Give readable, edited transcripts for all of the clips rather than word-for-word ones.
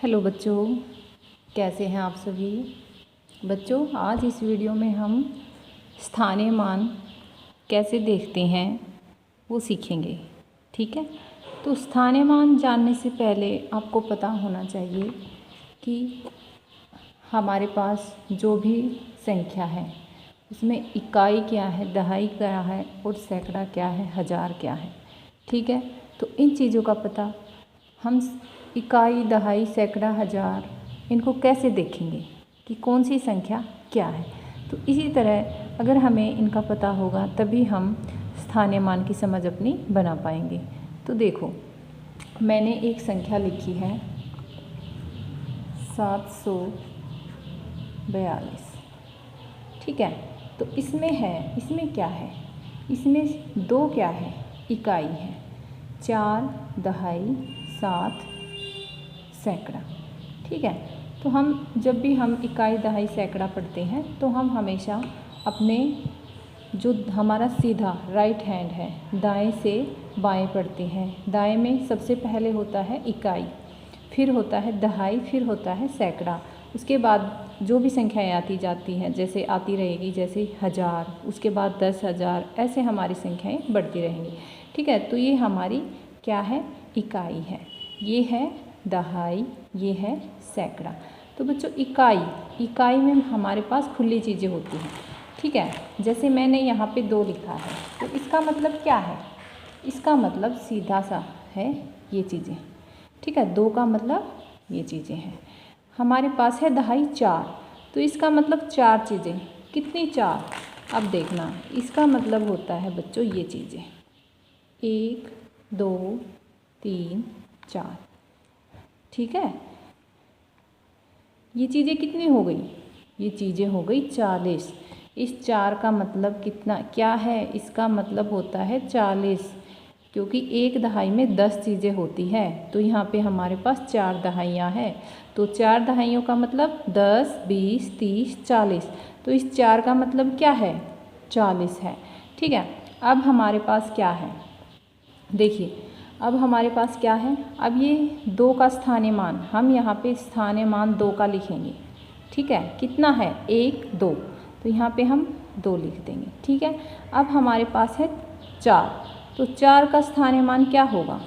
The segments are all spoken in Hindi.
हेलो बच्चों, कैसे हैं आप सभी बच्चों। आज इस वीडियो में हम स्थानीय मान कैसे देखते हैं वो सीखेंगे। ठीक है, तो स्थानीय मान जानने से पहले आपको पता होना चाहिए कि हमारे पास जो भी संख्या है उसमें इकाई क्या है, दहाई क्या है और सैकड़ा क्या है, हज़ार क्या है। ठीक है, तो इन चीज़ों का पता हम इकाई, दहाई, सैकड़ा, हज़ार इनको कैसे देखेंगे कि कौन सी संख्या क्या है। तो इसी तरह अगर हमें इनका पता होगा तभी हम स्थानीय मान की समझ अपनी बना पाएंगे। तो देखो, मैंने एक संख्या लिखी है 742। ठीक है, तो इसमें क्या है, इसमें दो क्या है, इकाई है, 4, दहाई, 7, सैकड़ा। ठीक है, तो जब भी हम इकाई, दहाई, सैकड़ा पढ़ते हैं तो हम हमेशा अपने जो हमारा सीधा राइट हैंड है दाएं से बाएं पढ़ते हैं। दाएं में सबसे पहले होता है इकाई, फिर होता है दहाई, फिर होता है सैकड़ा। उसके बाद जो भी संख्याएं आती जाती हैं जैसे आती रहेगी, जैसे हज़ार, उसके बाद 10,000, ऐसे हमारी संख्याएं बढ़ती रहेंगी। ठीक है, तो ये हमारी क्या है, इकाई है, ये है दहाई, ये है सैकड़ा। तो बच्चों इकाई में हमारे पास खुली चीज़ें होती हैं। ठीक है, जैसे मैंने यहाँ पे 2 लिखा है तो इसका मतलब क्या है, इसका मतलब सीधा सा है ये चीज़ें। ठीक है, 2 का मतलब ये चीज़ें हैं। हमारे पास है दहाई 4, तो इसका मतलब 4 चीज़ें। कितनी 4, अब देखना, इसका मतलब होता है बच्चों ये चीज़ें 1, 2, 3, 4। ठीक है, ये चीज़ें कितनी हो गई, ये चीज़ें हो गई 40। इस 4 का मतलब कितना क्या है, इसका मतलब होता है 40, क्योंकि एक दहाई में 10 चीज़ें होती हैं। तो यहाँ पे हमारे पास 4 दहाइयाँ हैं, तो 4 दहाइयों का मतलब 10, 20, 30, 40। तो इस 4 का मतलब क्या है, 40 है। ठीक है, अब हमारे पास क्या है, देखिए अब हमारे पास क्या है, अब ये 2 का स्थानीय मान, हम यहाँ पे स्थानीय मान 2 का लिखेंगे। ठीक है, कितना है, 1, 2, तो यहाँ पे हम 2 लिख देंगे। ठीक है, अब हमारे पास है 4, तो 4 का स्थानीय मान क्या होगा,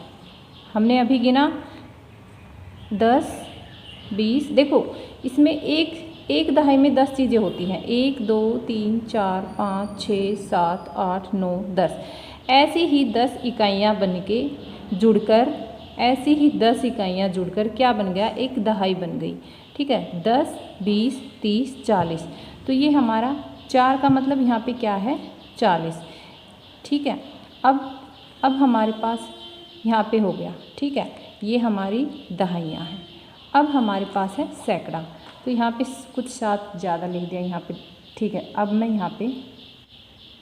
हमने अभी गिना 10, 20। देखो इसमें एक दहाई में 10 चीज़ें होती हैं, 1, 2, 3, 4, 5, 6, 7, 8, 9, 10। ऐसी ही 10 इकाइयाँ बन के जुड़कर, ऐसी ही 10 इकाइयाँ जुड़कर क्या बन गया, एक दहाई बन गई। ठीक है, 10, 20, 30, 40। तो ये हमारा 4 का मतलब यहाँ पे क्या है, 40। ठीक है, अब हमारे पास यहाँ पे हो गया। ठीक है, ये हमारी दहाइयाँ हैं। अब हमारे पास है सैकड़ा, तो यहाँ पे कुछ 7 ज़्यादा लिख दिया यहाँ पे। ठीक है, अब मैं यहाँ पे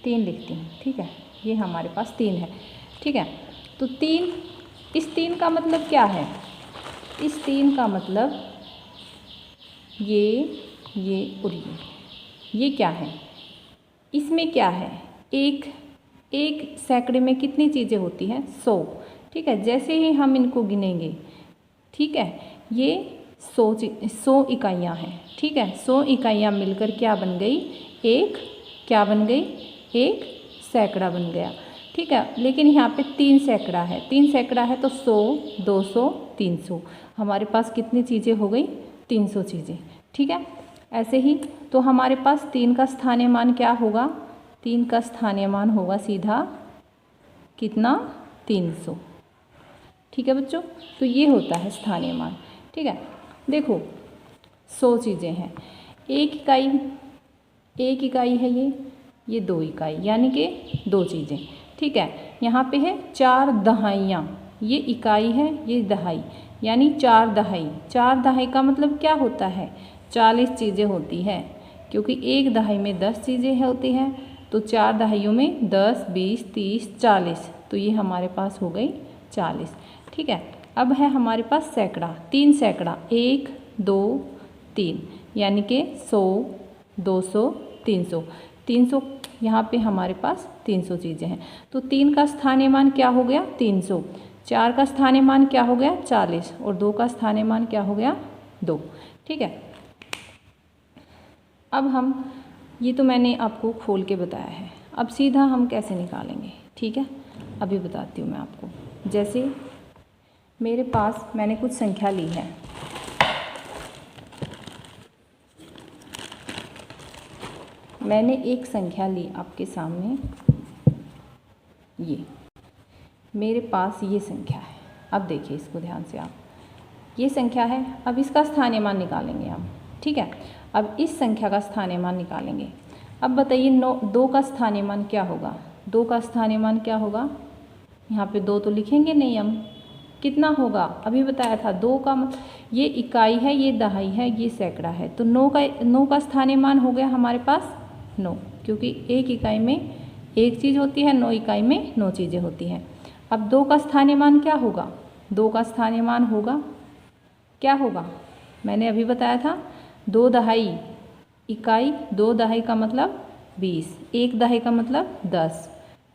3 लिखती हूँ। ठीक है, ये हमारे पास 3 है। ठीक है, तो 3, इस 3 का मतलब क्या है, इस 3 का मतलब ये और ये क्या है, इसमें क्या है, एक सैकड़े में कितनी चीज़ें होती हैं, 100। ठीक है, जैसे ही हम इनको गिनेंगे, ठीक है, ये 100 इकाइयाँ हैं। ठीक है, 100 इकाइयाँ मिलकर क्या बन गई, एक क्या बन गई, एक सैकड़ा बन गया। ठीक है, लेकिन यहाँ पे 3 सैकड़ा है, 3 सैकड़ा है तो 100, 200, 300, हमारे पास कितनी चीज़ें हो गई, 300 चीज़ें। ठीक है, ऐसे ही तो हमारे पास 3 का स्थानीय मान क्या होगा, 3 का स्थानीय मान होगा सीधा कितना, 300। ठीक है बच्चों, तो ये होता है स्थानीय मान। ठीक है, देखो 100 चीज़ें हैं, एक इकाई है ये 2 इकाई, यानी कि 2 चीज़ें। ठीक है, यहाँ पे है 4 दहाइयाँ, ये इकाई है, ये दहाई, यानी 4 दहाई। 4 दहाई का मतलब क्या होता है, 40 चीज़ें होती हैं, क्योंकि एक दहाई में 10 चीज़ें होती हैं, तो 4 दहाइयों में 10, 20, 30, 40, तो ये हमारे पास हो गई 40। ठीक है, अब है हमारे पास सैकड़ा, 3 सैकड़ा, 1, 2, 3, यानी कि 100, 200, 300। 300 यहाँ पे हमारे पास 300 चीज़ें हैं, तो 3 का स्थानीय मान क्या हो गया, 300। 4 का स्थानीय मान क्या हो गया 40 और 2 का स्थानीय मान क्या हो गया 2। ठीक है, अब हम ये तो मैंने आपको खोल के बताया है, अब सीधा हम कैसे निकालेंगे। ठीक है, अभी बताती हूँ मैं आपको। जैसे मेरे पास मैंने कुछ संख्या ली है, मैंने एक संख्या ली आपके सामने, ये मेरे पास ये संख्या है। अब देखिए इसको ध्यान से आप, ये संख्या है। अब इसका स्थानीय मान निकालेंगे हम। ठीक है, अब इस संख्या का स्थानीय मान निकालेंगे। अब बताइए 2 का स्थानीय मान क्या होगा। 2 का स्थानीय मान क्या होगा, यहाँ पे 2 तो लिखेंगे नहीं हम, कितना होगा अभी बताया था 2 का ये इकाई है, ये दहाई है, ये सैकड़ा है, तो 9 का स्थानीय मान हो गया हमारे पास 9, क्योंकि एक इकाई में एक चीज़ होती है, 9 इकाई में 9 चीज़ें होती हैं। अब 2 का स्थानीय मान क्या होगा, 2 का स्थानीय मान होगा क्या होगा, मैंने अभी बताया था 2 दहाई इकाई, 2 दहाई का मतलब 20, 1 दहाई का मतलब 10,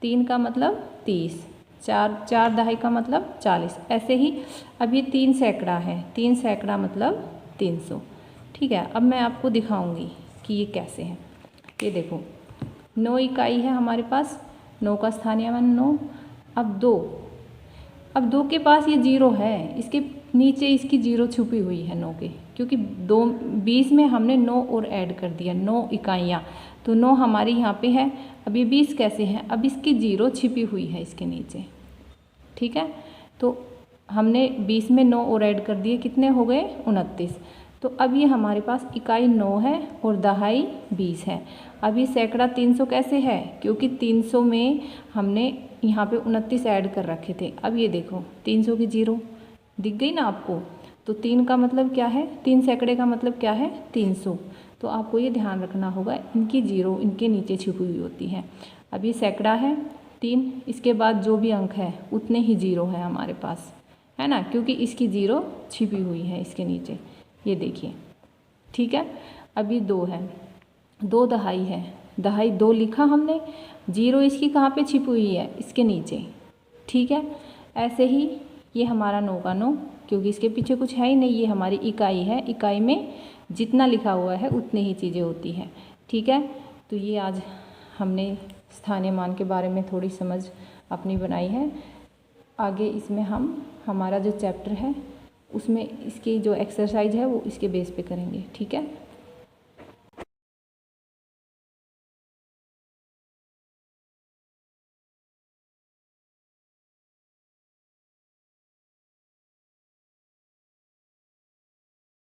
3 का मतलब 30, 4 दहाई का मतलब 40। ऐसे ही अब ये 3 सैकड़ा है, 3 सैकड़ा मतलब 300। ठीक है, अब मैं आपको दिखाऊंगी कि ये कैसे है। ये देखो 9 इकाई है हमारे पास, 9 का स्थानीय मान 9। अब 2 के पास ये 0 है, इसके नीचे इसकी 0 छुपी हुई है 9 के, क्योंकि 20 में हमने 9 और ऐड कर दिया, 9 इकाइयाँ, तो 9 हमारी यहाँ पे है। अब ये 20 कैसे है, अब इसकी 0 छिपी हुई है इसके नीचे। ठीक है, तो हमने 20 में 9 और ऐड कर दिए, कितने हो गए 29। तो अब ये हमारे पास इकाई 9 है और दहाई 20 है। अब ये सैकड़ा 300 कैसे है, क्योंकि 300 में हमने यहाँ पे 29 ऐड कर रखे थे। अब ये देखो 300 की 0 दिख गई ना आपको, तो 3 का मतलब क्या है, 3 सैकड़े का मतलब क्या है 300। तो आपको ये ध्यान रखना होगा, इनकी 0 इनके नीचे छिपी हुई होती है। अब ये सैकड़ा है 3, इसके बाद जो भी अंक है उतने ही 0 है हमारे पास, है ना, क्योंकि इसकी 0 छिपी हुई है इसके नीचे, ये देखिए। ठीक है, अब ये 2 है, 2 दहाई है, दहाई 2 लिखा हमने, 0 इसकी कहाँ पे छिपी हुई है, इसके नीचे। ठीक है, ऐसे ही ये हमारा 9 का 9, क्योंकि इसके पीछे कुछ है ही नहीं, ये हमारी इकाई है, इकाई में जितना लिखा हुआ है उतनी ही चीज़ें होती हैं। ठीक है, तो ये आज हमने स्थानीय मान के बारे में थोड़ी समझ अपनी बनाई है। आगे इसमें हम हमारा जो चैप्टर है उसमें इसकी जो एक्सरसाइज है वो इसके बेस पे करेंगे। ठीक है।